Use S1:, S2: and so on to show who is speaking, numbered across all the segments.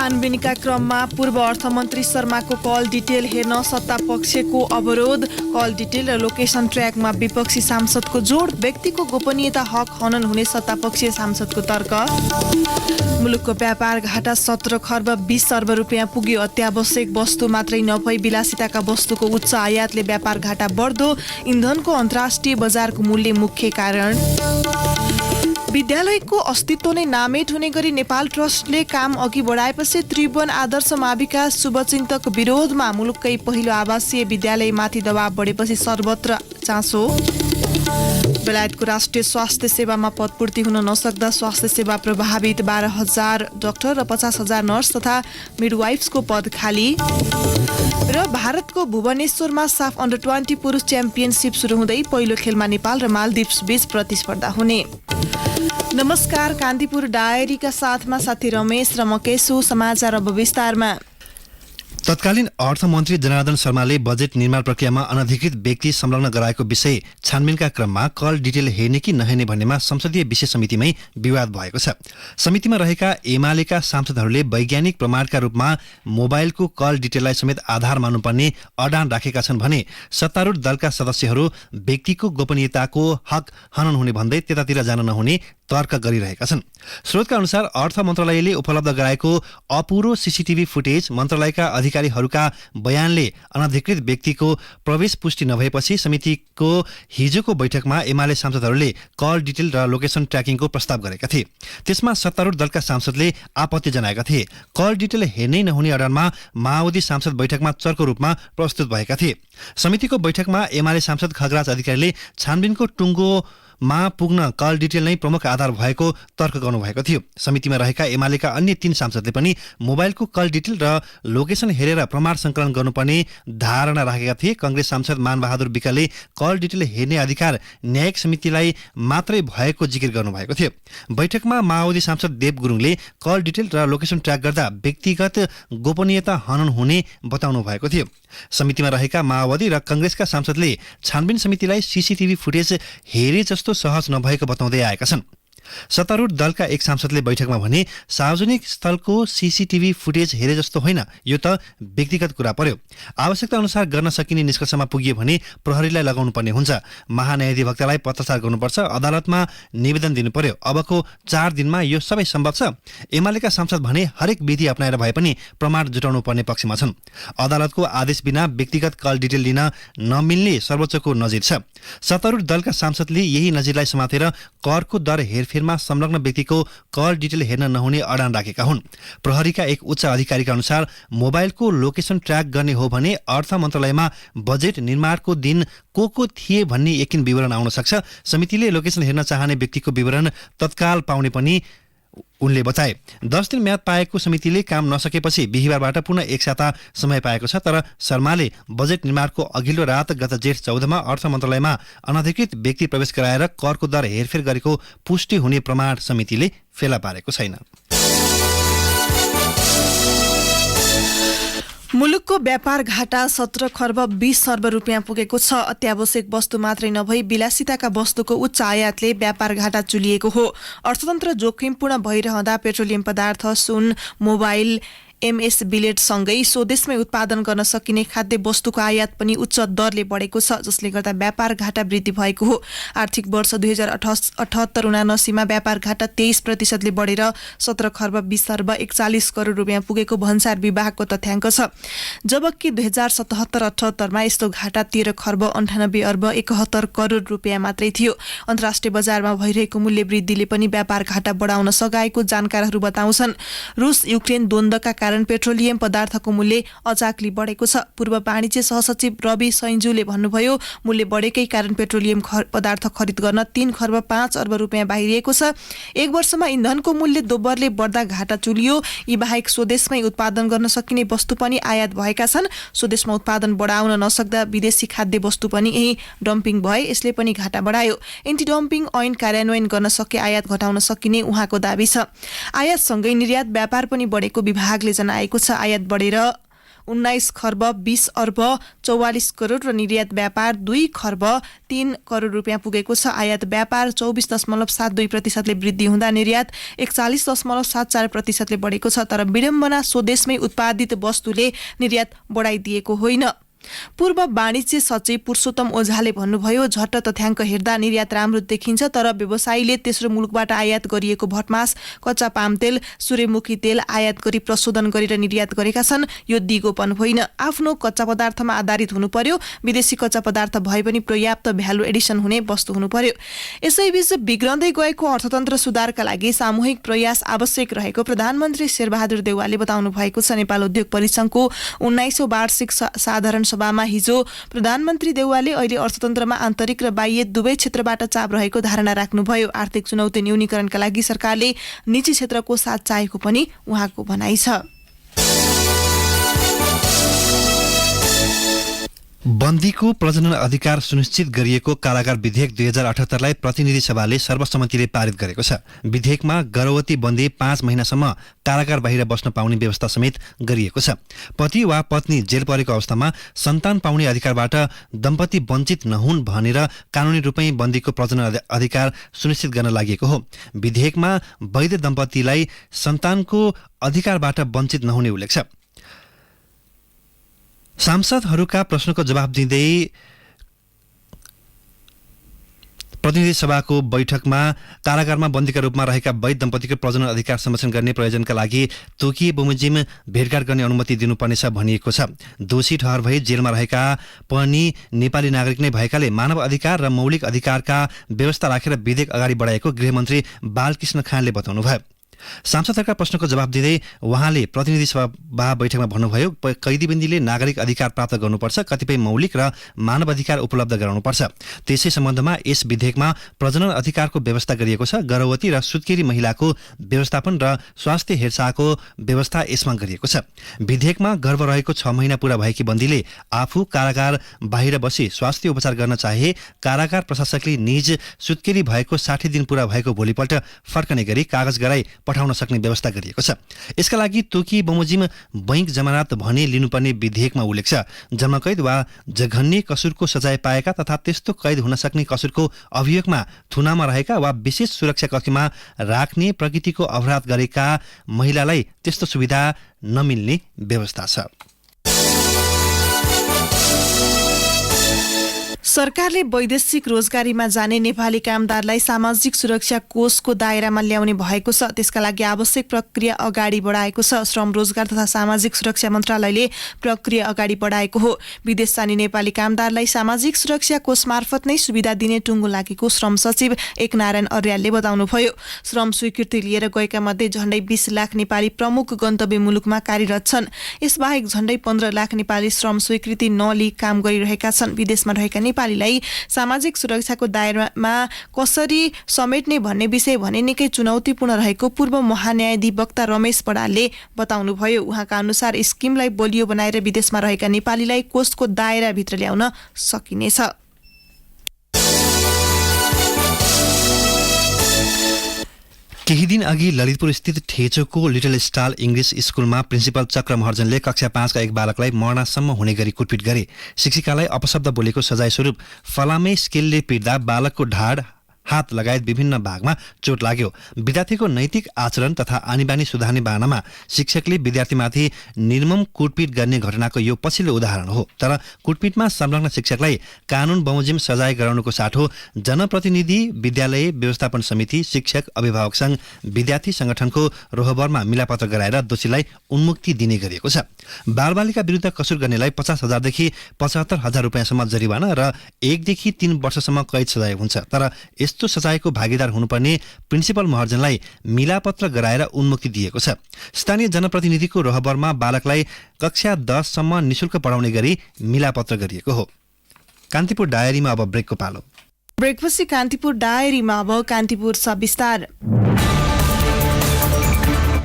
S1: छानबिनका क्रममा पूर्व अर्थमन्त्री शर्माको कल डिटेल हेर्न सत्तापक्षको अवरोध। कल डिटेल र लोकेसन ट्र्याकमा विपक्षी सांसदको जोड। व्यक्तिको गोपनीयता हक हनन हुने सत्तापक्षीय सांसदको तर्क। मुलुकको व्यापार घाटा 17 खर्ब 20 अर्ब रुपियाँ पुग्यो। अत्यावश्यक वस्तु मात्रै नभई विलासिताका वस्तुको उच्च आयातले व्यापार घाटा बढ्दो। इन्धनको अन्तर्राष्ट्रिय बजारको मूल्य मुख्य कारण। विद्यालयको अस्तित्व नै नामेट हुने गरी नेपाल ट्रस्टले काम अघि बढाएपछि त्रिभुवन आदर्श माविका शुभचिन्तक विरोधमा। मुलुककै पहिलो आवासीय विद्यालयमाथि दबाव बढेपछि सर्वत्र चासो। बेलायतको राष्ट्रिय स्वास्थ्य सेवामा पदपूर्ति हुन नसक्दा स्वास्थ्य सेवा प्रभावित। 12,000 डाक्टर र 50,000 नर्स तथा मिडवाइफ्सको पद खाली। र भारतको भुवनेश्वरमा साफ अन्डर 20 पुरुष च्याम्पियनसिप सुरु हुँदै पहिलो खेलमा नेपाल र मालदिप्स बीच प्रतिस्पर्धा हुने। नमस्कार, कान्तिपुर डायरीका साथमा साथी रमेश र मकेशु। समाचार अब विस्तारमा।
S2: तत्कालीन अर्थमन्त्री जनार्दन शर्माले बजेट निर्माण प्रक्रियामा अनधिकृत व्यक्ति संलग्न गराएको विषय छानबिनका क्रममा कल डिटेल हेर्ने कि नहेर्ने भन्नेमा संसदीय विशेष समितिमै विवाद भएको छ। समितिमा रहेका एमालेका सांसदहरूले वैज्ञानिक प्रमाणका रूपमा मोबाइलको कल डिटेललाई समेत आधार मान्नुपर्ने अडान राखेका छन् भने सत्तारूढ दलका सदस्यहरू व्यक्तिको गोपनीयताको हक हनन हुने भन्दै त्यतातिर जान नहुने तर्क गरिरहेका छन्। स्रोतका अनुसार अर्थ मन्त्रालयले उपलब्ध गराएको अपुरो सीसीटीभी फुटेज, मन्त्रालयका अधिकारीहरूका बयानले अनधिकृत व्यक्तिको प्रवेश पुष्टि नभएपछि समितिको हिजोको बैठकमा एमाले सांसदहरूले कल डिटेल र लोकेसन ट्र्याकिङको प्रस्ताव गरेका थिए। त्यसमा सत्तारूढ दलका सांसदले आपत्ति जनाएका थिए। कल डिटेल हेर्नै नहुने अडानमा माओवादी सांसद बैठकमा चर्को रूपमा प्रस्तुत भएका थिए। समितिको बैठकमा एमाले सांसद खगराज अधिकारीले छानबिनको टुङ्गोमा पुग्न कल डिटेल नै प्रमुख आधार भएको तर्क गर्नुभएको थियो। समितिमा रहेका एमालेका अन्य 3 सांसदले पनि मोबाइलको कल डिटेल र लोकेसन हेरेर प्रमाण सङ्कलन गर्नुपर्ने धारणा राखेका थिए। कांग्रेस सांसद मानबहादुर विकले कल डिटेल हेर्ने अधिकार न्यायिक समितिलाई मात्रै भएको जिकिर गर्नुभएको थियो। बैठकमा माओवादी सांसद देव गुरुङले कल डिटेल र लोकेसन ट्र्याक गर्दा व्यक्तिगत गोपनीयता हनन हुने बताउनु भएको थियो। समितिमा रहेका माओवादी र कांग्रेसका सांसदले छानबिन समितिलाई सीसीटीभी फुटेज हेरे जस्तो सहज नभएको बताउँदै आएका छन्। सत्तारूढ दलका एक सांसदले बैठकमा भने सार्वजनिक स्थलको सीसीटीभी फुटेज हेरे जस्तो होइन, यो त व्यक्तिगत कुरा पर्यो। आवश्यकता अनुसार गर्न सकिने निष्कर्षमा पुगियो भने प्रहरीलाई लगाउनु पर्ने हुन्छ। महान्यायाधिवक्तालाई पत्रचार गर्नुपर्छ, अदालतमा निवेदन दिनु पर्यो। अबको 4 दिनमा यो सबै सम्भव छ। एमालेका सांसद भने हरेक विधि अपनाएर भए पनि प्रमाण जुटाउनु पर्ने पक्षमा छन्। अदालतको आदेश बिना व्यक्तिगत कल डिटेल लिन नमिल्ने सर्वोच्चको नजिर छ। सत्तारूढ दलका सांसदले यही नजिरलाई समातेर करको दर हेरफेरमा संलग्न व्यक्तिको कल डिटेल हेर्न नहुने अडान राखेका हुन्। प्रहरीका एक उच्च अधिकारीका अनुसार मोबाइलको लोकेसन ट्र्याक गर्ने हो भने अर्थ मन्त्रालयमा बजेट निर्माणको दिन को थिए भन्ने यकिन विवरण आउन सक्छ। समितिले लोकेसन हेर्न चाहने व्यक्तिको विवरण तत्काल पाउने पनि उनले बताए। 10 दिन म्याद पाएको समितिले काम नसकेपछि बिहिबारबाट पुनः 1 साता समय पाएको छ। तर शर्माले बजेट निर्माणको अघिल्लो रात गत जेठ 14मा अर्थ मन्त्रालयमा अनधिकृत व्यक्ति प्रवेश गराएर करको दर हेरफेर गरेको पुष्टि हुने प्रमाण समितिले फेला पारेको छैन।
S1: मुलुकको व्यापार घाटा 17 खर्ब 20 अर्ब रुपियाँ पुगेको छ। अत्यावश्यक वस्तु मात्रै नभई विलासिताका वस्तुको उच्च आयातले व्यापार घाटा चुलिएको हो। अर्थतन्त्र जोखिमपूर्ण भइरहँदा पेट्रोलियम पदार्थ, सुन, मोबाइल, एमएस बिलेट सँगै स्वदेशमै उत्पादन गर्न सकिने खाद्य वस्तुको आयात पनि उच्च दरले बढेको छ, जसले गर्दा व्यापार घाटा वृद्धि भएको हो। आर्थिक वर्ष 2078-79 मा व्यापार घाटा 23% बढेर 17 खर्ब 20 अर्ब 41 करोड रुपियाँ पुगेको भन्सार विभागको तथ्याङ्क छ। जबकि 2077-78 मा यस्तो घाटा 13 खर्ब 98 अर्ब 71 करोड रुपियाँ मात्रै थियो। अन्तर्राष्ट्रिय बजारमा भइरहेको मूल्य वृद्धिले पनि व्यापार घाटा बढाउन सघाएको जानकारहरू बताउँछन्। रुस युक्रेन द्वन्द्वका कारण पेट्रोलियम पदार्थको मूल्य अचाकली बढेको छ। पूर्व वाणिज्य सहसचिव रवि सैन्जुले भन्नुभयो, मूल्य बढेकै कारण पेट्रोलियम पदार्थ खरिद गर्न 3 खर्ब 5 अर्ब रुपियाँ बाहिरिएको छ। 1 वर्षमा इन्धनको मूल्य दोब्बरले बढ्दा घाटा चुलियो। यी बाहेक स्वदेशमै उत्पादन गर्न सकिने वस्तु पनि आयात भएका छन्। स्वदेशमा उत्पादन बढाउन नसक्दा विदेशी खाद्य वस्तु पनि यही डम्पिङ भए, यसले पनि घाटा बढायो। एन्टी डम्पिङ ऐन कार्यान्वयन गर्न सके आयात घटाउन सकिने उहाँको दाबी छ। आयातसँगै निर्यात व्यापार पनि बढेको विभागले जनाएको छ। आयात बढेर 19 खर्ब 20 अर्ब 44 करोड र निर्यात व्यापार 2 खर्ब 3 करोड रुपियाँ पुगेको छ। आयात व्यापार 24.72% वृद्धि हुँदा निर्यात 41.74% बढेको छ। तर विडम्बना स्वदेशमै उत्पादित वस्तुले निर्यात बढाइदिएको होइन। पूर्व वाणिज्य सचिव पुरुषोत्तम ओझाले भन्नुभयो, झट्ट तथ्याङ्क हेर्दा निर्यात राम्रो देखिन्छ, तर व्यवसायीले तेस्रो मुलुकबाट आयात गरिएको भटमास, कच्चा पाम तेल, सूर्यमुखी तेल आयात गरी प्रशोधन गरेर निर्यात गरेका छन्। यो दिगोपन होइन। आफ्नो कच्चा पदार्थमा आधारित हुनु पर्यो। विदेशी कच्चा पदार्थ भए पनि पर्याप्त भ्यालु एडिसन हुने वस्तु हुनु पर्यो। यसैबीच बिग्रँदै गएको अर्थतन्त्र सुधारका लागि सामूहिक प्रयास आवश्यक रहेको प्रधानमन्त्री शेरबहादुर देउवाले बताउनु भएको छ। नेपाल उद्योग परिसंघको 19औं वार्षिक साधारण सभामा हिजो प्रधानमन्त्री देउवाले अहिले अर्थतन्त्रमा आन्तरिक र बाह्य दुवै क्षेत्रबाट चाप रहेको धारणा राख्नुभयो। आर्थिक चुनौती न्यूनीकरणका लागि सरकारले निजी क्षेत्रको साथ चाहेको पनि उहाँको भनाइ छ।
S2: बन्दीको प्रजनन अधिकार सुनिश्चित गरिएको कारागार विधेयक 2078लाई प्रतिनिधि सभाले सर्वसम्मतिले पारित गरेको छ। विधेयकमा गर्भवती बन्दी 5 महिनासम्म कारागार बाहिर बस्न पाउने व्यवस्था समेत गरिएको छ। पति वा पत्नी जेल परेको अवस्थामा सन्तान पाउने अधिकारबाट दम्पति वञ्चित नहुन् भनेर कानुनी रूपमै बन्दीको प्रजनन अधिकार सुनिश्चित गर्न लागि हो। विधेयकमा वैध दम्पतिलाई सन्तानको अधिकारबाट वञ्चित नहुने उल्लेख छ। सांसदहरूका प्रश्नको जवाब दिँदै प्रतिनिधि सभाको बैठकमा कारागारमा बन्दीका रूपमा रहेका वैध दम्पतिको प्रजनन अधिकार संरक्षण गर्ने प्रयोजनका लागि तोकिए बमोजिम भेटघाट गर्ने अनुमति दिनुपर्नेछ भनिएको छ। दोषी ठहर भई जेलमा रहेका पनि नेपाली नागरिक नै भएकाले मानव अधिकार र मौलिक अधिकारका व्यवस्था राखेर विधेयक अगाडि बढाएको गृहमन्त्री बालकृष्ण खानले बताउनुभयो। सांसदहरूका प्रश्नको जवाब दिँदै उहाँले प्रतिनिधि सभा बैठकमा भन्नुभयो, कैदीबन्दीले नागरिक अधिकार प्राप्त गर्नुपर्छ, कतिपय मौलिक र मानव अधिकार उपलब्ध गराउनुपर्छ। त्यसै सम्बन्धमा यस विधेयकमा प्रजनन अधिकारको व्यवस्था गरिएको छ। गर्भवती र सुत्केरी महिलाको व्यवस्थापन र स्वास्थ्य हेरचाहको व्यवस्था यसमा गरिएको छ। विधेयकमा गर्भ रहेको 6 महिना पूरा भएकी बन्दीले आफू कारागार बाहिर बसी स्वास्थ्य उपचार गर्न चाहे कारागार प्रशासकले निज सुत्केरी भएको 60 दिन पूरा भएको भोलिपल्ट फर्कने गरी कागज गराई पठाउन सक्ने व्यवस्था गरिएको छ। यसका लागि तोकी बमोजिम बैंक जमानत भने लिनुपर्ने विधेयकमा उल्लेख छ। जन्मकैद वा जघन्य कसुरको सजाय पाएका तथा त्यस्तो कैद हुन सक्ने कसुरको अभियोगमा थुनामा रहेका वा विशेष सुरक्षा कक्षमा राख्ने प्रकृतिको अपराध गरेका महिलालाई त्यस्तो सुविधा नमिल्ने व्यवस्था छ।
S1: सरकारले वैदेशिक रोजगारीमा जाने नेपाली कामदारलाई सामाजिक सुरक्षा कोषको दायरामा ल्याउने भएको छ। त्यसका लागि आवश्यक प्रक्रिया अगाडि बढाएको छ। श्रम रोजगार तथा सामाजिक सुरक्षा मन्त्रालयले प्रक्रिया अगाडि बढाएको हो। विदेश जाने नेपाली कामदारलाई सामाजिक सुरक्षा कोष मार्फत नै सुविधा दिने टुङ्गो लागेको श्रम सचिव एकनारायण अर्यालले बताउनुभयो। श्रम स्वीकृति लिएर गएका मध्ये झण्डै 20 लाख नेपाली प्रमुख गन्तव्य मुलुकमा कार्यरत छन्। यसबाहेक झण्डै 15 लाख नेपाली श्रम स्वीकृति नलिई काम गरिरहेका छन्। विदेशमा रहेका नेपालीलाई सामाजिक सुरक्षाको दायरामा कसरी समेट्ने भन्ने विषय भने निकै चुनौतीपूर्ण रहेको पूर्व महान्यायाधिवक्ता रमेश बडालले बताउनुभयो। उहाँका अनुसार स्किमलाई बलियो बनाएर विदेशमा रहेका नेपालीलाई कोषको दायराभित्र ल्याउन सकिनेछ।
S2: केही दिन अघि ललितपुर स्थित ठेचोको लिटल स्टार इङ्ग्लिस स्कुलमा प्रिन्सिपल चक्र महर्जनले कक्षा 5 का एक बालकलाई मर्नासम्म हुने गरी कुटपिट गरे। शिक्षिकालाई अपशब्द बोलेको सजाय स्वरूप फलामे स्केलले पिट्दा बालकको ढाड हात लगायत विभिन्न भागमा चोट लाग्यो। विद्यार्थीको नैतिक आचरण तथा आनीबानी सुधार्ने बाहनामा शिक्षकले विद्यार्थीमाथि निर्मम कुटपिट गर्ने घटनाको यो पछिल्लो उदाहरण हो। तर कुटपिटमा संलग्न शिक्षकलाई कानून बमोजिम सजाय गराउनुको साटो जनप्रतिनिधि, विद्यालय व्यवस्थापन समिति, शिक्षक, अभिभावक संघ, विद्यार्थी संगठनको रोहबरमा मिलापत्र गराएर दोषीलाई उन्मुक्ति दिने गरिएको छ। बालबालिका विरुद्ध कसुर गर्नेलाई 50,000 देखि 75,000 रुपियाँसम्म जरिवाना र 1 देखि 3 वर्षसम्म कैद सजाय हुन्छ। तर यस्तो सजायको भागीदार हुनुपर्ने प्रिन्सिपल महर्जनलाई मिलापत्र गराएर उन्मुक्ति दिएको छ। स्थानीय जनप्रतिनिधिको रोहबरमा बालकलाई कक्षा 10 सम्म निशुल्क पढाउने गरी मिलापत्र गरिएको हो। कान्तिपुर डायरीमा अब ब्रेकको पालो।
S1: ब्रेकपछि कान्तिपुर डायरीमा अब कान्तिपुर सविस्तार।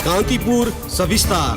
S3: कान्तिपुर सविस्तार।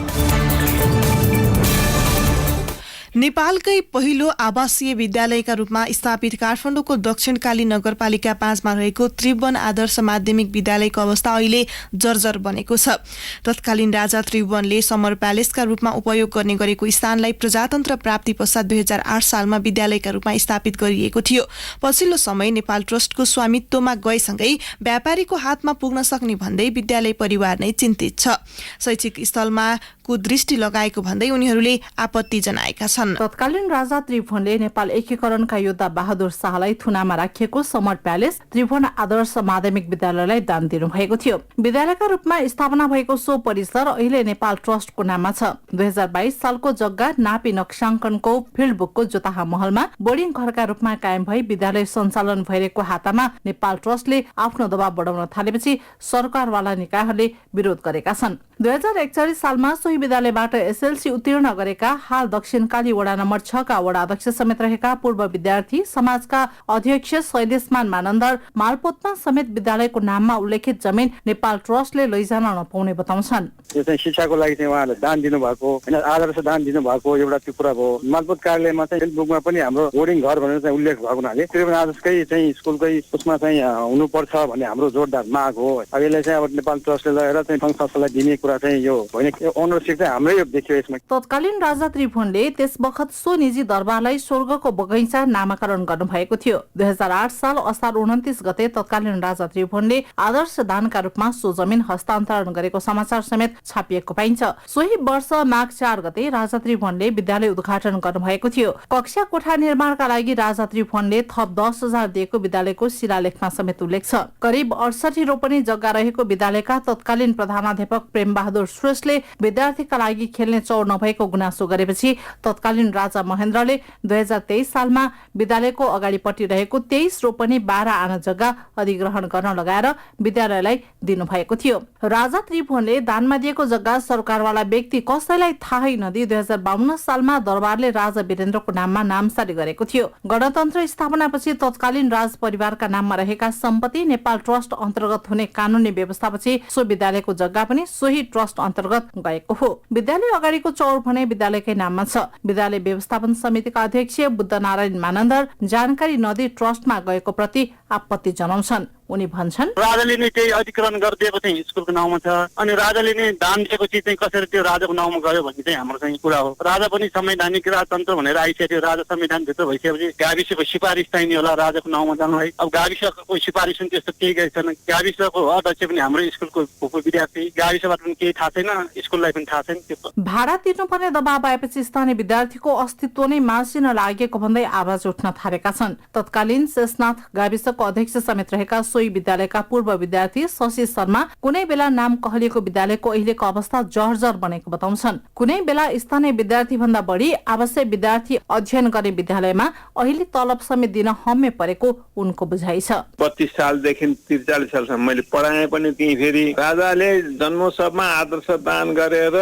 S1: नेपालकै पहिलो आवासीय विद्यालयका रूपमा स्थापित काठमाडौँको दक्षिणकाली नगरपालिका 5 मा रहेको त्रिभुवन आदर्श माध्यमिक विद्यालयको अवस्था अहिले जर्जर बनेको छ। तत्कालीन राजा त्रिभुवनले समर प्यालेसका रूपमा उपयोग गर्ने गरेको स्थानलाई प्रजातन्त्र प्राप्ति पश्चात 2008 सालमा विद्यालयका रूपमा स्थापित गरिएको थियो। पछिल्लो समय नेपाल ट्रस्टको स्वामित्वमा गएसँगै व्यापारीको हातमा पुग्न सक्ने भन्दै विद्यालय परिवार नै चिन्तित छ। शैक्षिक स्थलमा दृष्टि लगाएको भन्दै उनीहरूले आपत्ति जनाएका छन्।
S3: तत्कालीन राजा त्रिभुवनले नेपाल एकीकरणका योद्धा बहादुर शाहलाई थुनामा राखिएको समर प्यालेस त्रिभुवन आदर्श माध्यमिक विद्यालयलाई दान दिनुभएको थियो। विद्यालयका रूपमा स्थापना भएको सो परिसर अहिले नेपाल ट्रस्टको नाममा छ। 2022 सालको जग्गा नापी नक्साङ्कनको फिल्ड बुकको जोताहा महलमा बोर्डिङ घरका रूपमा कायम भई विद्यालय सञ्चालन भइरहेको हातामा नेपाल ट्रस्टले आफ्नो दबाव बढाउन थालेपछि सरकारवाला निकायहरूले विरोध गरेका छन्। 2041 सालमा सोही विद्यालयबाट एसएलसी उत्तीर्ण गरेका हाल दक्षिणकाली वडा नम्बर 6 का वडा अध्यक्ष समेत रहेका पूर्व विद्यार्थी समाजका अध्यक्ष शैलेशमान मानन्दर मालपोतमा समेत विद्यालयको नाममा उल्लेखित जमिन नेपाल ट्रस्टले लैजान नपाउने बताउँछन्।
S4: यो चाहिँ शिक्षाको लागि चाहिँ उहाँले दान दिनुभएको हैन, आदर्श दान दिनुभएको एउटा त्यो कुरा भयो। मालपोत कार्यालयमा चाहिँ फेसबुकमा पनि हाम्रो बोर्डिङ घर भनेर चाहिँ उल्लेख भएको हुनाले त्रिभुवन आदर्शकै चाहिँ स्कुलकै उसमा चाहिँ हुनुपर्छ भन्ने हाम्रो जोरदार माग हो। अब यसलाई चाहिँ अब नेपाल ट्रस्टले लगेर चाहिँ संस्थालाई दिने कुरा चाहिँ यो होइन, ओनरसिप चाहिँ हाम्रै यो देखियो यसमा।
S3: तत्कालीन राजा त्रिभुवनले त्यस बखत सो निजी दरबारलाई स्वर्गको बगैँचा नामाकरण गर्नुभएको थियो। 2008 साल असार 29 गते तत्कालीन राजा त्रिभुवनले आदर्श दानका रूपमा सो जमिन हस्तान्तरण गरेको समाचार समेत छापिएको पाइन्छ। सोही वर्ष माघ 4 गते राजा त्रिभुवनले विद्यालय उद्घाटन गर्नुभएको थियो। कक्षा कोठा निर्माणका लागि राजा त्रिभुवनले थप 10,000 दिएको विद्यालयको शिलालेखमा समेत उल्लेख छ। करिब 68 रोपनी जग्गा रहेको विद्यालयका तत्कालीन प्रधानाध्यापक प्रेम बहादुर श्रेष्ठले विद्यार्थीका लागि खेल्ने चौर नभएको गुनासो गरेपछि तत्कालीन राजा महेन्द्रले 2023 सालमा विद्यालयको अगाडिपट्टि रहेको 23 रोपनी 12 आना जग्गा अधिग्रहण गर्न लगाएर विद्यालयलाई दिनुभएको थियो। राजा त्रिभुवनले दानमा दिएको जग्गा सरकारवाला व्यक्ति कसैलाई थाहै नदिई 2052 सालमा दरबारले राजा वीरेन्द्रको नाममा नामसारी गरेको थियो। गणतन्त्र स्थापनापछि तत्कालीन राज परिवारका नाममा रहेका सम्पत्ति नेपाल ट्रस्ट अन्तर्गत हुने कानूनी व्यवस्थापछि सो विद्यालयको जग्गा पनि सोही ट्रस्ट अन्तर्गत गएको हो। विद्यालय अगाडिको चौर भने विद्यालयकै नाममा छ। विद्यालय व्यवस्थापन समितिका अध्यक्ष बुद्धनारायण मानन्दर जानकारी नदिई ट्रस्टमा गएको प्रति आपत्ति जनाउँछन्। उनी भन्छन्,
S4: राजाले नै त्यही अधिग्रहण गरिदिएको चाहिँ स्कुलको नाउँमा छ अनि राजाले नै दान दिएको चिज चाहिँ कसरी त्यो राजाको नाउँमा गयो भन्ने चाहिँ हाम्रो चाहिँ कुरा हो। राजा पनि संवैधानिक राजतन्त्र भनेर आइसक्यो। राजा संविधान भित्र भइसकेपछि गाविसको सिफारिस चाहिने होला राजाको नाउँमा जानु है। अब गाविसको सिफारिस पनि त्यस्तो केही गरेको छैन। गाविसको अध्यक्ष पनि हाम्रो स्कुलको विद्यार्थी, गाविसबाट पनि केही थाहा छैन, स्कुललाई पनि थाहा छैन। त्यो
S3: भाडा तिर्नुपर्ने दबाव आएपछि स्थानीय विद्यार्थीको अस्तित्व नै मासिन लागेको भन्दै आवाज उठ्न थालेका छन्। तत्कालीन शेषनाथ गाविसको अध्यक्ष समेत रहेका सोही विद्यालयका पूर्व विद्यार्थी शशि शर्मा कुनै बेला नाम कहलिएको विद्यालयको अहिलेको अवस्था जर्जर बनेको बताउँछन्। कुनै बेला स्थानीय विद्यार्थी भन्दा बढी आवश्यक विद्यार्थी अध्ययन गर्ने विद्यालयमा अहिले तलब समेत दिन हम्मे परेको उनको बुझाइ छ।
S5: 25 सालदेखि 43 सालसम्म मैले पढाएँ पनि त्यही। फेरि राजाले जन्मोत्सवमा आदर्श दान गरेर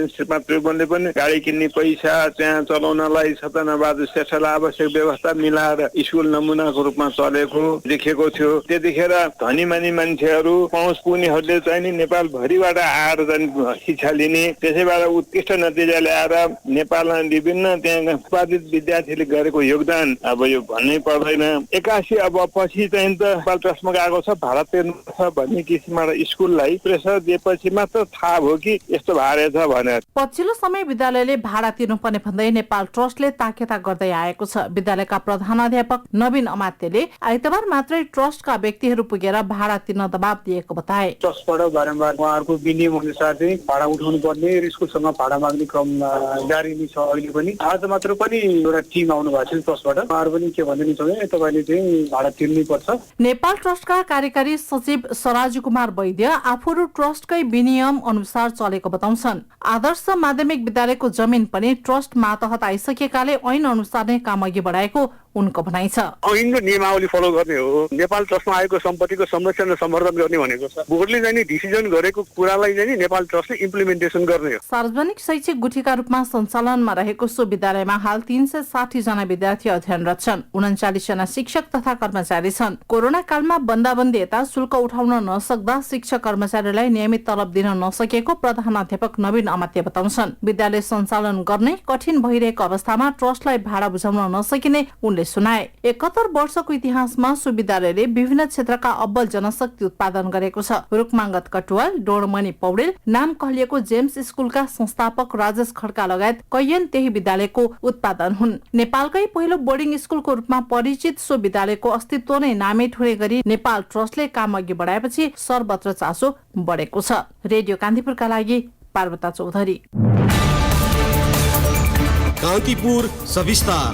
S5: श्रीमान त्रिभुवनले पनि गाडी किन्ने पैसा त्यहाँ चलाउनलाई सत्यनबहादुर श्रेष्ठलाई आवश्यक व्यवस्था मिलाएर स्कुल नमुनाको रूपमा चलेको देखेको थियो। त्यतिखेर धनीमानी मान्छेहरू पहुँच पुग्नेहरूले चाहिँ नि नेपाल भरिबाट आएर शिक्षा लिने, त्यसैबाट उत्कृष्ट नतिजा ल्याएर नेपालमा विभिन्न त्यहाँ उत्पादित विद्यार्थीले गरेको योगदान अब यो भन्नै पर्दैन। 81 अब पछि चाहिँ त नेपाल ट्रस्टमा गएको छ, भाडा तिर्नुपर्छ भन्ने किसिमबाट स्कुललाई प्रेसर दिएपछि मात्र थाहा भयो कि यस्तो भाडा छ भनेर।
S3: पछिल्लो समय विद्यालयले भाडा तिर्नुपर्ने भन्दै नेपाल ट्रस्टले ताकेता गर्दै आएको छ। विद्यालयका प्रधानाध्यापक नवीन अमात्यले आइतबार मात्रै ट्रस्टका व्यक्तिहरू पुगेर भाडा तिर्न दबाब दिएको बताए।
S4: ट्रस्टबाट बारम्बार उहाँहरूको विनियम अनुसार चाहिँ भाडा उठाउनु पर्ने, स्कुलसँग भाडा माग्ने क्रम जारी नै छ। अहिले पनि आज मात्र पनि एउटा टिम आउनु भएको छ ट्रस्टबाट। उहाँहरू पनि के भन्दै छ भने तपाईँले चाहिँ भाडा तिर्नै पर्छ।
S3: नेपाल ट्रस्टका कार्यकारी सचिव सराजु कुमार वैद्य आफूहरू ट्रस्टकै विनियम अनुसार चलेको बताउँछन्। आदर्श माध्यमिक विद्यालयको जमिन पनि ट्रस्ट मातहत आइसकेकाले ऐन अनुसार नै काम अघि बढाएको उनको भनाइ छ।
S4: ऐनको नियमावली फलो गर्ने हो। नेपाल ट्रस्टमा आएको सम्पत्तिको संरक्षण र सम्वर्धन गर्ने भनेको छ। बोर्डले चाहिँ नि डिसिजन गरेको कुरालाई चाहिँ नि नेपाल ट्रस्टले इम्प्लिमेन्टेसन गर्ने हो।
S3: सार्वजनिक शैक्षिक गुठीका रूपमा सञ्चालनमा रहेको सो विद्यालयमा हाल 360 जना विद्यार्थी अध्ययनरत छन्। 39 जना शिक्षक तथा कर्मचारी छन्। कोरोना कालमा बन्दाबन्दी यता शुल्क उठाउन नसक्दा शिक्षक कर्मचारीलाई नियमित तलब दिन नसकेको प्रधानाध्यापक नवीन अमात्य बताउँछन्। विद्यालय सञ्चालन गर्ने कठिन भइरहेको अवस्थामा ट्रस्टलाई भाडा बुझाउन नसकिने उनले सुनाए। 71 वर्षको इतिहासमा सो विद्यालयले विभिन्न क्षेत्रका अब्बल जनशक्ति उत्पादन गरेको छ। रुकमाङ्गत कटुवाल, डोणमणि पौडेल, नाम कहलिएको जेम्स स्कुलका संस्थापक राजेश खड्का लगायत कैयन त्यही विद्यालयको उत्पादन हुन्। नेपालकै पहिलो बोर्डिङ स्कुलको रूपमा परिचित सो विद्यालयको अस्तित्व नै नामै ठुरे गरी नेपाल ट्रस्टले काम अघि बढाएपछि सर्वत्र चासो बढेको छ। रेडियो कान्तिपुरका लागि पार्वता चौधरी।
S6: कान्तिपुर सविस्तार।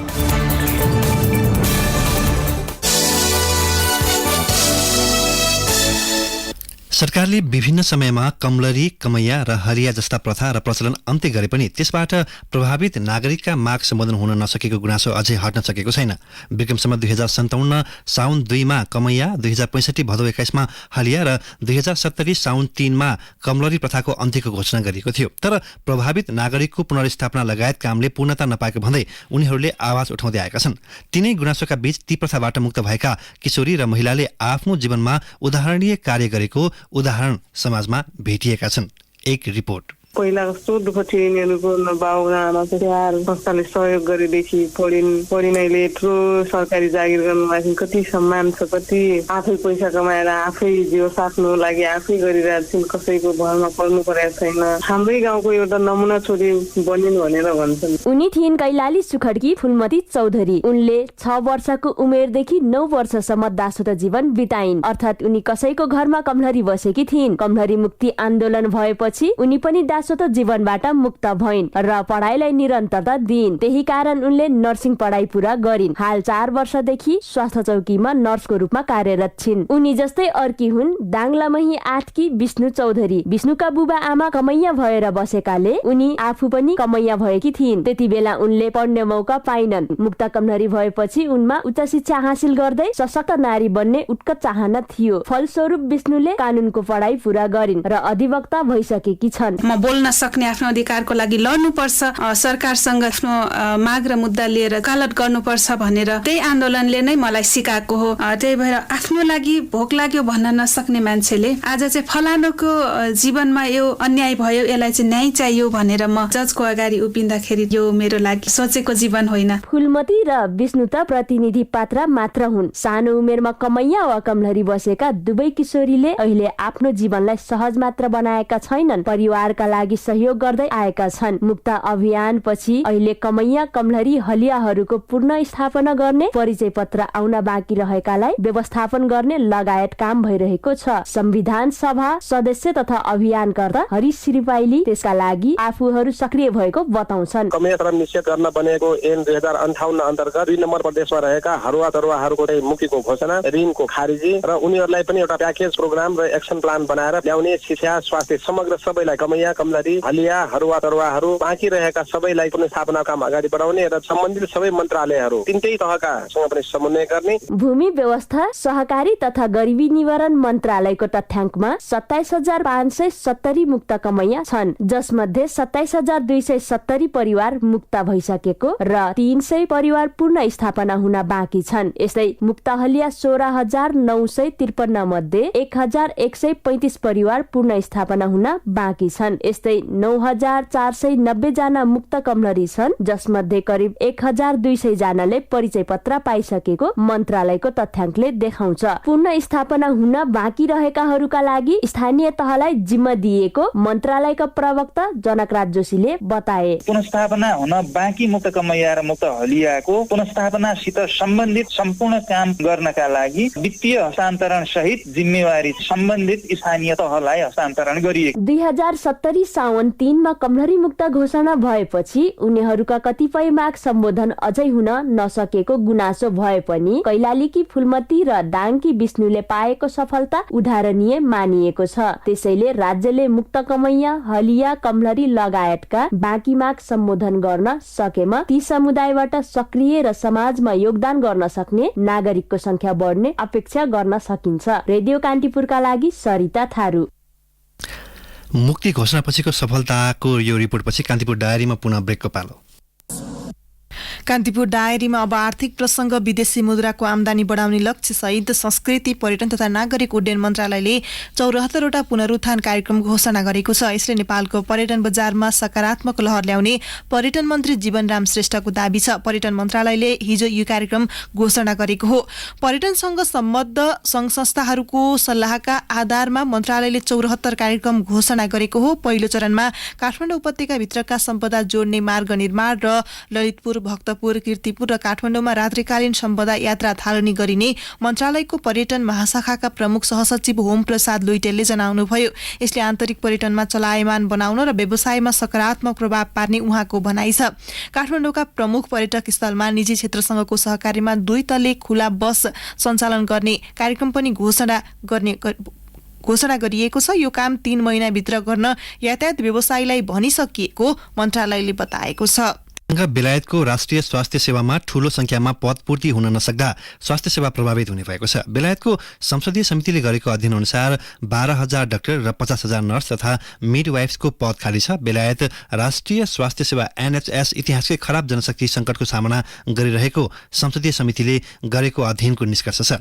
S2: सरकारले विभिन्न समयमा कमलरी, कमैया र हरिया जस्ता प्रथा र प्रचलन अन्त्य गरे पनि त्यसबाट प्रभावित नागरिकका माग सम्बोधन हुन नसकेको गुनासो अझै हट्न सकेको छैन। विक्रमसम्म 2057 साउन 2 मा कमैया, 2065 भदौ 21 मा हलिया र 2070 साउन 3 मा कमलरी प्रथाको अन्त्यको घोषणा गरिएको थियो। तर प्रभावित नागरिकको पुनर्स्थापना लगायत कामले पूर्णता नपाएको भन्दै उनीहरूले आवाज उठाउँदै आएका छन्। तिनै गुनासोका बीच ती प्रथाबाट मुक्त भएका किशोरी र महिलाले आफ्नो जीवनमा उदाहरणीय कार्य गरेको उदाहरण समाजमा भेटिएका छन्। एक रिपोर्ट।
S7: पहिला कस्तो दुःख थियो यिनीहरूको बाबुआमा चाहिँ संस्थाले सहयोग गरेदेखि पढिनैले ठुलो सरकारी जागिर गर्नुलाई कति सम्मान छ, कति आफै पैसा कमाएर आफै जीव साट्नु लागि आफै गरिरहेका छिन्। कसैको भरमा पढ्नु परेको छैन। हाम्रै गाउँको एउटा नमुना छोरी बनिन् भनेर भन्छन्।
S8: उनी थिइन् कैलाली सुखडकी फुलमती चौधरी। उनले 6 वर्षको उमेरदेखि 9 वर्षसम्म दासोत जीवन बिताइन्। अर्थात् उनी कसैको घरमा कमलरी बसेकी थिइन्। कमलरी मुक्ति आन्दोलन भएपछि उनी पनि दासोत जीवनबाट मुक्त भइन् र पढाइलाई निरन्तरता दिइन्। त्यही कारण उनले नर्सिङ पढाइ पूरा गरिन्। हाल 4 वर्षदेखि स्वास्थ्य चौकीमा नर्सको रूपमा कार्यरत छिन्। उनी जस्तै अर्की हुन् दाङलामही 8 की विष्णु चौधरी। विष्णुका बुबा आमा कमैया भएर बसेकाले उनी आफू पनि कमैया भएकी थिइन्। त्यति बेला उनले पढ्ने मौका पाइनन्। मुक्त कमलरी भएपछि उनमा उच्च शिक्षा हासिल गर्दै सशक्त नारी बन्ने उत्कट चाहना थियो। फलस्वरूप विष्णुले कानूनको पढाइ पूरा गरिन् र अधिवक्ता भइसकेकी छन्।
S9: म बोल्न सक्ने आफ्नो अधिकारको लागि लड्नुपर्छ, सरकारसँग आफ्नो माग र मुद्दा लिएर वकालत गर्नुपर्छ भनेर त्यही आन्दोलनले नै मलाई सिकाएको हो। त्यही भएर आफ्नो लागि भोक लाग्यो भन्न नसक्ने मान्छेले आज चाहिँ फलानुको जीवनमा यो अन्याय भयो, यसलाई चाहिँ न्याय चाहियो भनेर म जजको अगाडि उभिँदाखेरि यो मेरो लागि सोचेको जीवन होइन।
S8: फुलमती र विष्णु त प्रतिनिधि पात्र मात्र हुन्। सानो उमेरमा कमैया वा कमलरी बसेका दुवै किशोरीले अहिले आफ्नो जीवनलाई सहज मात्र बनाएका छैनन्, परिवारका लागि सहयोग गर्दै आएका छन्। मुक्त अभियान पछि अहिले कमैया, कमलरी, हलियाहरूको पुनः स्थापना गर्ने, परिचय पत्र आउन बाँकी रहेकालाई व्यवस्थापन गर्ने लगायत काम भइरहेको छ। संविधान सभा सदस्य तथा अभियानकर्ता हरिश श्रीपाइली त्यसका लागि आफूहरू सक्रिय भएको बताउँछन्।
S10: कमैया श्रम निषेध गर्न बनेको ऐन 2058 अन्तर्गत 2 नम्बर प्रदेशमा रहेका हरुवा तरुवाहरूको मुक्तिको घोषणा, ऋणको खारिजी र उनीहरूलाई पनि एउटा प्याकेज प्रोग्राम र एक्सन प्लान बनाएर ल्याउने, शिक्षा, स्वास्थ्य समग्र सबैलाई कमैया, कमलरी, हलिया, हरुवा तरुवाहरू बाँकी रहेका सबैलाई पुनर्स्थापना काम अगाडि बढाउने र सम्बन्धित सबै मन्त्रालयहरू तीनटै तहका सँग पनि समन्वय गर्ने।
S8: भूमि व्यवस्था, सहकारी तथा गरिबी निवारण मन्त्रालयको तथ्याङ्कमा 27,570 मुक्त कमैया छन्, जसमध्ये 27,270 परिवार मुक्त भइसकेको र 300 परिवार पूर्ण स्थापना हुन बाँकी छन्। यस्तै मुक्त हलिया 16,953 मध्ये 1,135 परिवार पूर्ण स्थापना हुन बाँकी छन्। यस्तै 9,490 जना मुक्त कमलरी छन्, जसमध्ये करिब 1,200 जनाले परिचय पत्र पाइसकेको मन्त्रालयको तथ्याङ्कले देखाउँछ। पूर्ण स्थापना हुन बाँकी रहेकाहरूका लागि स्थानीय तहलाई जिम्मा दिएको मन्त्रालयका प्रवक्ता जनकराज जोशीले बताए।
S11: पुनर्स्थापना हुन बाँकी मुक्त कमैया र मुक्त हलियाको पुनर्स्थापनासित सम्बन्धित सम्पूर्ण काम गर्नका लागि वित्तीय हस्तान्तरण सहित जिम्मेवारी सम्बन्धित स्थानीय तहलाई हस्तान्तरण गरिएको।
S8: 2070 यसअघि साउन 3 कमलरी मुक्त घोषणा भएपछि उनीहरूका कतिपय माग सम्बोधन अझै हुन नसकेको गुनासो भए पनि कैलालीकी फुलमती र दाङकी विष्णुले पाएको सफलता उदाहरणीय मानिएको छ। त्यसैले राज्यले मुक्त कमैया, हलिया, कमलरी लगायतका बाँकी माग सम्बोधन गर्न सकेमा ती समुदायबाट सक्रिय र समाजमा योगदान गर्न सक्ने नागरिकको संख्या बढ्ने अपेक्षा गर्न सकिन्छ। रेडियो कान्तिपुरका लागि सरिता थारू।
S2: मुक्ति घोषणापछिको सफलताको यो रिपोर्टपछि कान्तिपुर डायरीमा पुनः ब्रेकको पालो।
S1: कान्तिपुर डायरीमा अब आर्थिक प्रसंग, विदेशी मुद्राको आमदानी बढाउने लक्ष्य सहित संस्कृति, पर्यटन तथा नागरिक उड्डयन मन्त्रालयले 74वटा पुनरुत्थान कार्यक्रम घोषणा गरेको छ। यसले नेपालको पर्यटन बजारमा सकारात्मक लहर ल्याउने पर्यटन मन्त्री जीवनराम श्रेष्ठको दाबी छ। पर्यटन मन्त्रालयले हिजो यो कार्यक्रम घोषणा गरेको हो। पर्यटनसँग सम्बद्ध संघ संस्थाहरूको सल्लाहका आधारमा मन्त्रालयले 74 कार्यक्रम घोषणा गरेको हो। पहिलो चरणमा काठमाडौँ उपत्यकाभित्रका सम्पदा जोड्ने मार्ग निर्माण र ललितपुर, भक्तपुर, कीर्तिपुर र काठमाडौँमा रात्रिकालीन सम्पदा यात्रा थालनी गरिने मन्त्रालयको पर्यटन महाशाखाका प्रमुख सहसचिव होम प्रसाद लुइटेलले जनाउनुभयो। यसले आन्तरिक पर्यटनमा चलायमान बनाउन र व्यवसायमा सकारात्मक प्रभाव पार्ने उहाँको भनाइ छ। काठमाडौँका प्रमुख पर्यटक स्थलमा निजी क्षेत्रसँगको सहकार्यमा 2 तले खुला बस सञ्चालन गर्ने कार्यक्रम पनि घोषणा गरिएको छ। यो काम 3 महिनाभित्र गर्न यातायात व्यवसायीलाई भनिसकिएको मन्त्रालयले बताएको छ।
S2: बेलायतको राष्ट्रिय स्वास्थ्य सेवामा ठूलो संख्यामा पदपूर्ति हुन नसक्दा स्वास्थ्य सेवा प्रभावित हुने भएको छ। बेलायतको संसदीय समितिले गरेको अध्ययन अनुसार 12,000 डाक्टर र 50,000 नर्स तथा मिडवाइफ्सको पद खाली छ। बेलायत राष्ट्रिय स्वास्थ्य सेवा NHS इतिहासकै खराब जनशक्ति संकटको सामना गरिरहेको संसदीय समितिले गरेको अध्ययनको निष्कर्ष छ।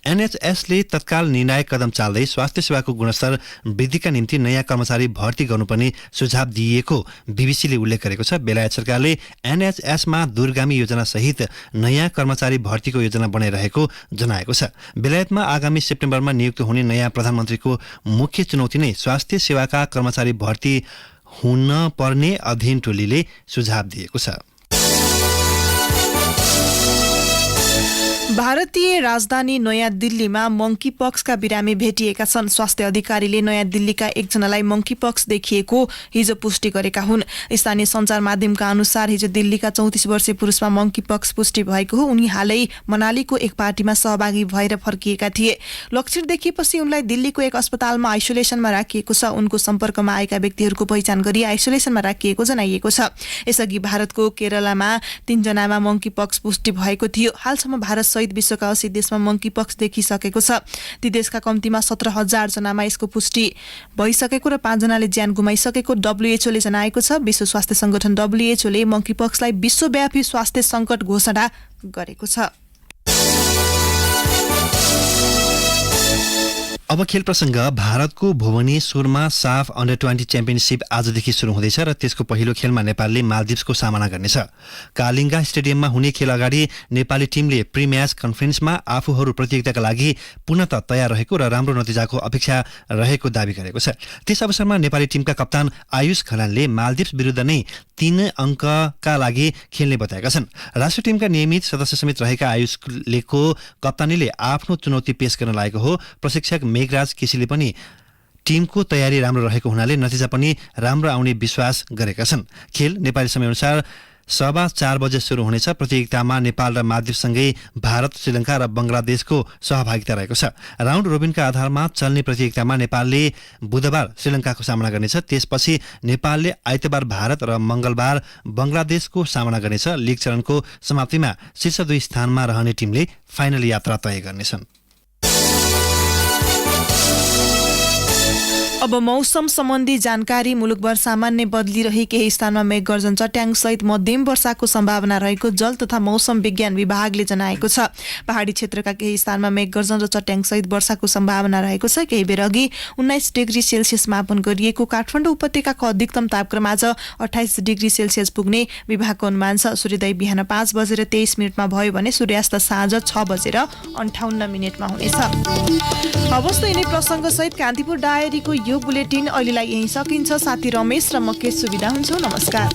S2: NHSले तत्काल निर्णायक कदम चाल्दै स्वास्थ्य सेवाको गुणस्तर वृद्धिका निम्ति नयाँ कर्मचारी भर्ती गर्नुपर्ने सुझाव दिएको बीबीसीले उल्लेख गरेको छ। बेलायत सरकारले NHSमा दूरगामी योजना सहित नयाँ कर्मचारी भर्तीको योजना बनाइरहेको जनाएको छ। बेलायतमा आगामी सेप्टेम्बरमा नियुक्त हुने नयाँ प्रधानमन्त्रीको मुख्य चुनौती नै स्वास्थ्य सेवाका कर्मचारी भर्ती हुन पर्ने अध्ययन टोलीले सुझाव दिएको छ।
S1: भारतीय राजधानी नयाँ दिल्लीमा मंकी पक्सका बिरामी भेटिएका छन्। स्वास्थ्य अधिकारीले नयाँ दिल्लीका एकजनालाई मंकी पक्स देखिएको हिजो पुष्टि गरेका हुन्। स्थानीय सञ्चार माध्यमका अनुसार हिजो दिल्लीका 34 वर्षीय पुरुषमा मंकी पक्स पुष्टि भएको हो। उनी हालै मनालीको एक पार्टीमा सहभागी भएर फर्किएका थिए। लक्षण देखिएपछि उनलाई दिल्लीको एक अस्पतालमा आइसोलेसनमा राखिएको छ। उनको सम्पर्कमा आएका व्यक्तिहरूको पहिचान गरी आइसोलेसनमा राखिएको जनाइएको छ। यसअघि भारतको केरलामा 3 जनामा मंकी पक्स पुष्टि भएको थियो। हालसम्म भारत सहित विश्वका 80 देशमा मंकी पक्स देखिसकेको छ। ती देशका कम्तीमा 17,000 जनामा यसको पुष्टि भइसकेको र 5 जनाले ज्यान गुमाइसकेको WHOले जनाएको छ। विश्व स्वास्थ्य संगठन WHOले मंकी पक्सलाई विश्वव्यापी स्वास्थ्य संकट घोषणा गरेको छ।
S2: अब खेल प्रसंग। भारतको भुवनेश्वरमा साफ अन्डर-20 च्याम्पियनशिप आजदेखि सुरु हुँदैछ र त्यसको पहिलो खेलमा नेपालले मालदिप्सको सामना गर्नेछ। कालिङ्गा स्टेडियममा हुने खेल अगाडि नेपाली टिमले प्री म्याच कन्फरेन्समा आफूहरू प्रतियोगिताका लागि पुनः तयार रहेको र राम्रो नतिजाको अपेक्षा रहेको दावी गरेको छ। त्यस अवसरमा नेपाली टिमका कप्तान आयुष खनालले मालदिप्स विरुद्ध नै 3 अङ्कका लागि खेल्ने बताएका छन्। राष्ट्रिय टिमका नियमित सदस्य समेत रहेका आयुषलेको कप्तानीले आफ्नो चुनौती पेश गर्न लागेको हो। प्रशिक्षक मेघराज केसीले पनि टिमको तयारी राम्रो रहेको हुनाले नतिजा पनि राम्रो आउने विश्वास गरेका छन्। खेल नेपाली समयअनुसार 4:15 बजे सुरु हुनेछ। प्रतियोगितामा नेपाल र मालदिप्ससँगै भारत, श्रीलङ्का र बंगलादेशको सहभागिता रहेको छ। राउन्ड रोबिनका आधारमा चल्ने प्रतियोगितामा नेपालले बुधबार श्रीलङ्काको सामना गर्नेछ। त्यसपछि नेपालले आइतबार भारत र मंगलबार बंगलादेशको सामना गर्नेछ। लीग चरणको समाप्तिमा शीर्ष 2 स्थानमा रहने टिमले फाइनल यात्रा तय गर्नेछन्।
S1: अब मौसम सम्बन्धी जानकारी। मुलुकभर सामान्य बदली रही केही स्थानमा मेघगर्जन, चट्याङ सहित मध्यम वर्षाको सम्भावना रहेको जल तथा मौसम विज्ञान विभागले जनाएको छ। पहाडी क्षेत्रका केही स्थानमा मेघगर्जन र चट्याङ सहित वर्षाको सम्भावना रहेको छ। केही बेर अघि 19 डिग्री सेल्सियस मापन गरिएको काठमाडौँ उपत्यकाको अधिकतम तापक्रम आज 28 डिग्री सेल्सियस पुग्ने विभागको अनुमान छ। सूर्योदय बिहान 5:23 भयो भने सूर्यास्त साँझ 6:58 हुनेछ। अवस्था यिनै प्रसङ्ग सहित कान्तिपुर डायरीको यो बुलेटिन अहिलेलाई यही सकिन्छ। साथी रमेश र म के सुविधा हुन्छौ। नमस्कार।